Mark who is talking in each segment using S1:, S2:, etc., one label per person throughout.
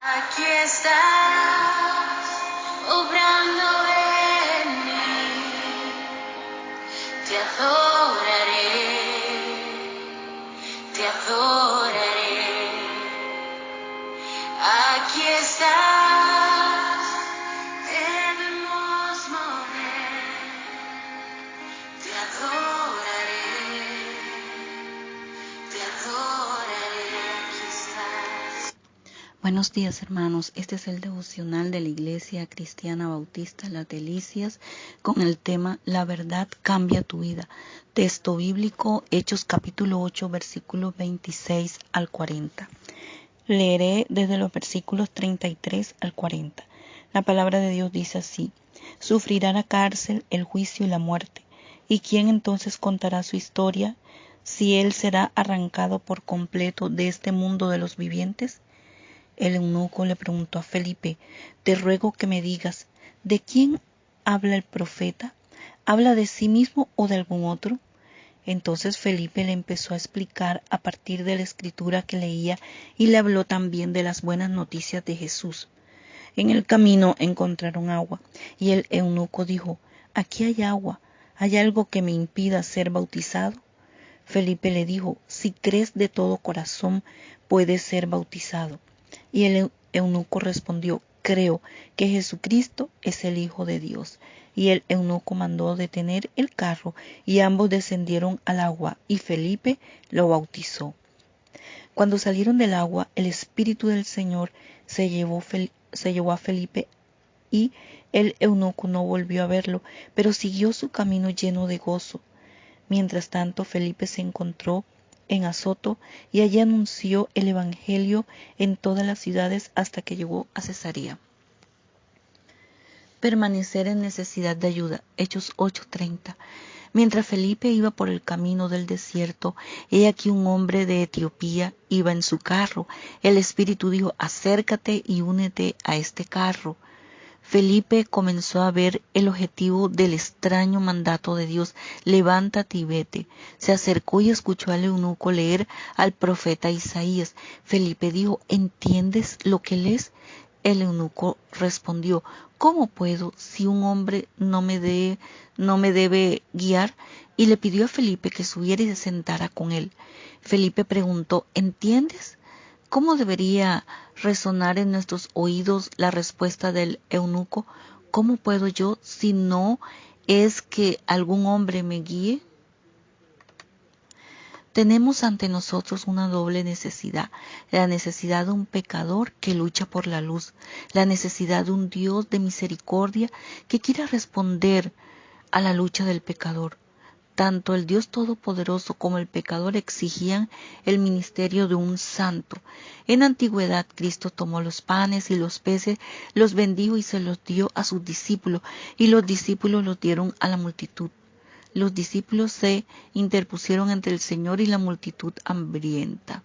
S1: Aquí estás, obrando en mí, te adoraré, te adoraré. Aquí estás, debemos morir, te adoraré, te adoraré. Aquí estás.
S2: Buenos días, hermanos. Este es el devocional de la Iglesia Cristiana Bautista Las Delicias con el tema La verdad cambia tu vida. Texto bíblico, Hechos capítulo 8, versículos 26 al 40. Leeré desde los versículos 33 al 40. La palabra de Dios dice así: sufrirá la cárcel, el juicio y la muerte. ¿Y quién entonces contará su historia si él será arrancado por completo de este mundo de los vivientes? El eunuco le preguntó a Felipe: te ruego que me digas, ¿de quién habla el profeta? ¿Habla de sí mismo o de algún otro? Entonces Felipe le empezó a explicar a partir de la escritura que leía y le habló también de las buenas noticias de Jesús. En el camino encontraron agua y el eunuco dijo: aquí hay agua, ¿hay algo que me impida ser bautizado? Felipe le dijo: si crees de todo corazón, puedes ser bautizado. Y el eunuco respondió: creo que Jesucristo es el Hijo de Dios. Y el eunuco mandó detener el carro, y ambos descendieron al agua, y Felipe lo bautizó. Cuando salieron del agua, el Espíritu del Señor se llevó a Felipe, y el eunuco no volvió a verlo, pero siguió su camino lleno de gozo. Mientras tanto, Felipe se encontró en Azoto y allí anunció el evangelio en todas las ciudades hasta que llegó a Cesarea. Permanecer en necesidad de ayuda. Hechos 8:30. Mientras Felipe iba por el camino del desierto, he aquí un hombre de Etiopía iba en su carro. El Espíritu dijo: acércate y únete a este carro. Felipe comenzó a ver el objetivo del extraño mandato de Dios: levántate y vete. Se acercó y escuchó al eunuco leer al profeta Isaías. Felipe dijo: ¿entiendes lo que lees? El eunuco respondió: ¿cómo puedo si un hombre no me debe guiar? Y le pidió a Felipe que subiera y se sentara con él. Felipe preguntó: ¿entiendes? ¿Cómo debería resonar en nuestros oídos la respuesta del eunuco? ¿Cómo puedo yo si no es que algún hombre me guíe? Tenemos ante nosotros una doble necesidad: la necesidad de un pecador que lucha por la luz, la necesidad de un Dios de misericordia que quiera responder a la lucha del pecador. Tanto el Dios Todopoderoso como el pecador exigían el ministerio de un santo. En la antigüedad, Cristo tomó los panes y los peces, los bendijo y se los dio a sus discípulos, y los discípulos los dieron a la multitud. Los discípulos se interpusieron entre el Señor y la multitud hambrienta.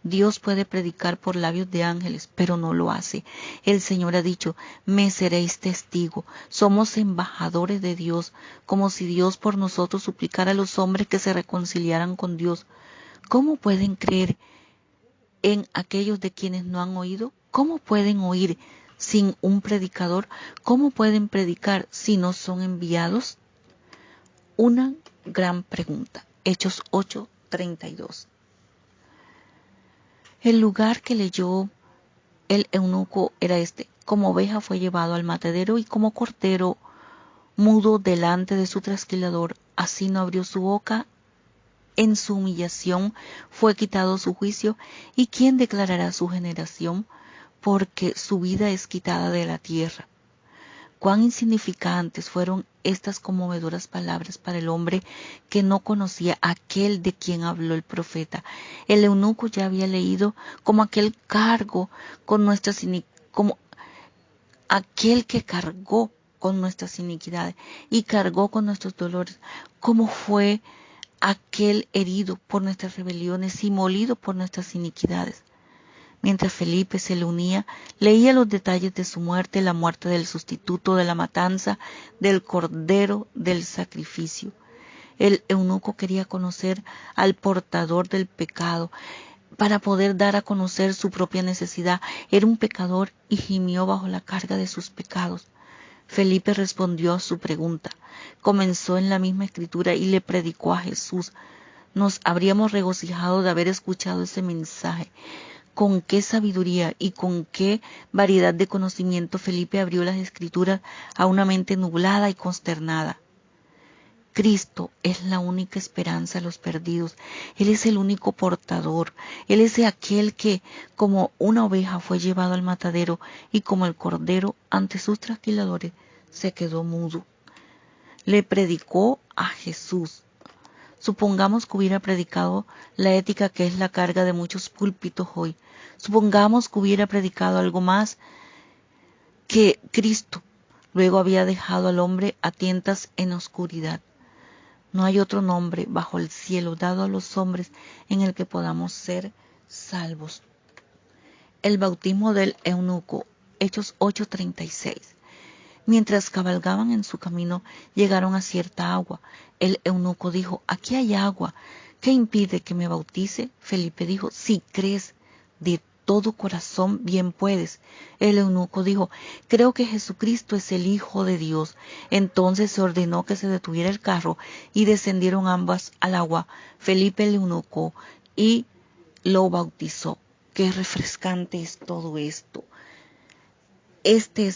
S2: Dios puede predicar por labios de ángeles, pero no lo hace. El Señor ha dicho: me seréis testigo. Somos embajadores de Dios, como si Dios por nosotros suplicara a los hombres que se reconciliaran con Dios. ¿Cómo pueden creer en aquellos de quienes no han oído? ¿Cómo pueden oír sin un predicador? ¿Cómo pueden predicar si no son enviados? Una gran pregunta. Hechos 8:32. El lugar que leyó el eunuco era este: como oveja fue llevado al matadero, y como cordero mudo delante de su trasquilador, así no abrió su boca. En su humillación fue quitado su juicio. ¿Y quién declarará su generación? Porque su vida es quitada de la tierra. Cuán insignificantes fueron estas conmovedoras palabras para el hombre que no conocía a aquel de quien habló el profeta. El eunuco ya había leído como aquel que cargó con nuestras iniquidades y cargó con nuestros dolores, como fue aquel herido por nuestras rebeliones y molido por nuestras iniquidades. Mientras Felipe se le unía, leía los detalles de su muerte, la muerte del sustituto, de la matanza, del cordero, del sacrificio. El eunuco quería conocer al portador del pecado, para poder dar a conocer su propia necesidad. Era un pecador y gimió bajo la carga de sus pecados. Felipe respondió a su pregunta, comenzó en la misma escritura y le predicó a Jesús. Nos habríamos regocijado de haber escuchado ese mensaje. Con qué sabiduría y con qué variedad de conocimiento Felipe abrió las escrituras a una mente nublada y consternada. Cristo es la única esperanza de los perdidos. Él es el único portador. Él es aquel que, como una oveja, fue llevado al matadero y como el cordero ante sus trasquiladores, se quedó mudo. Le predicó a Jesús. Supongamos que hubiera predicado la ética, que es la carga de muchos púlpitos hoy. Supongamos que hubiera predicado algo más, que Cristo luego había dejado al hombre a tientas en oscuridad. No hay otro nombre bajo el cielo dado a los hombres en el que podamos ser salvos. El bautismo del eunuco, Hechos 8:36. Mientras cabalgaban en su camino, llegaron a cierta agua. El eunuco dijo, aquí hay agua, ¿qué impide que me bautice? Felipe dijo, si crees de todo corazón, bien puedes. El eunuco dijo, creo que Jesucristo es el Hijo de Dios. Entonces se ordenó que se detuviera el carro y descendieron ambas al agua, Felipe el eunuco, y lo bautizó. Qué refrescante es todo esto. Este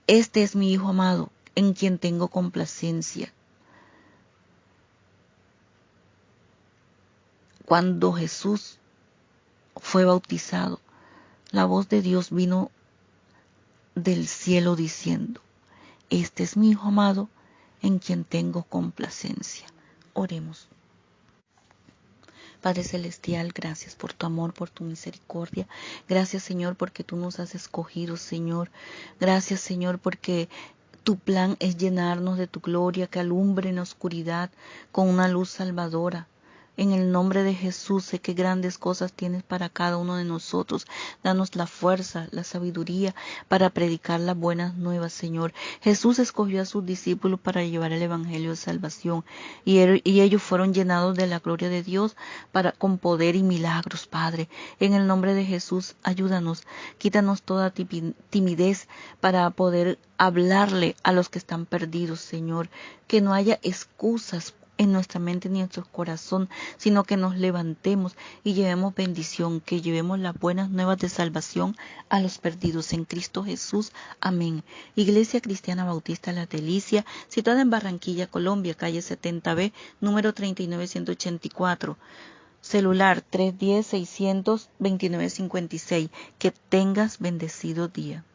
S2: es mi Hijo amado, en quien tengo complacencia. Cuando Jesús fue bautizado, la voz de Dios vino del cielo diciendo, este es mi Hijo amado, en quien tengo complacencia. Oremos. Padre Celestial, gracias por tu amor, por tu misericordia. Gracias, Señor, porque tú nos has escogido, Señor. Gracias, Señor, porque tu plan es llenarnos de tu gloria, que alumbre en la oscuridad con una luz salvadora. En el nombre de Jesús, sé que grandes cosas tienes para cada uno de nosotros. Danos la fuerza, la sabiduría para predicar las buenas nuevas, Señor. Jesús escogió a sus discípulos para llevar el evangelio de salvación y ellos fueron llenados de la gloria de Dios con poder y milagros, Padre. En el nombre de Jesús, ayúdanos. Quítanos toda timidez para poder hablarle a los que están perdidos, Señor. Que no haya excusas en nuestra mente ni en nuestro corazón, sino que nos levantemos y llevemos bendición, que llevemos las buenas nuevas de salvación a los perdidos en Cristo Jesús. Amén. Iglesia Cristiana Bautista La Delicia, situada en Barranquilla, Colombia, calle 70B, número 39184. Celular 310-600-2956. Que tengas bendecido día.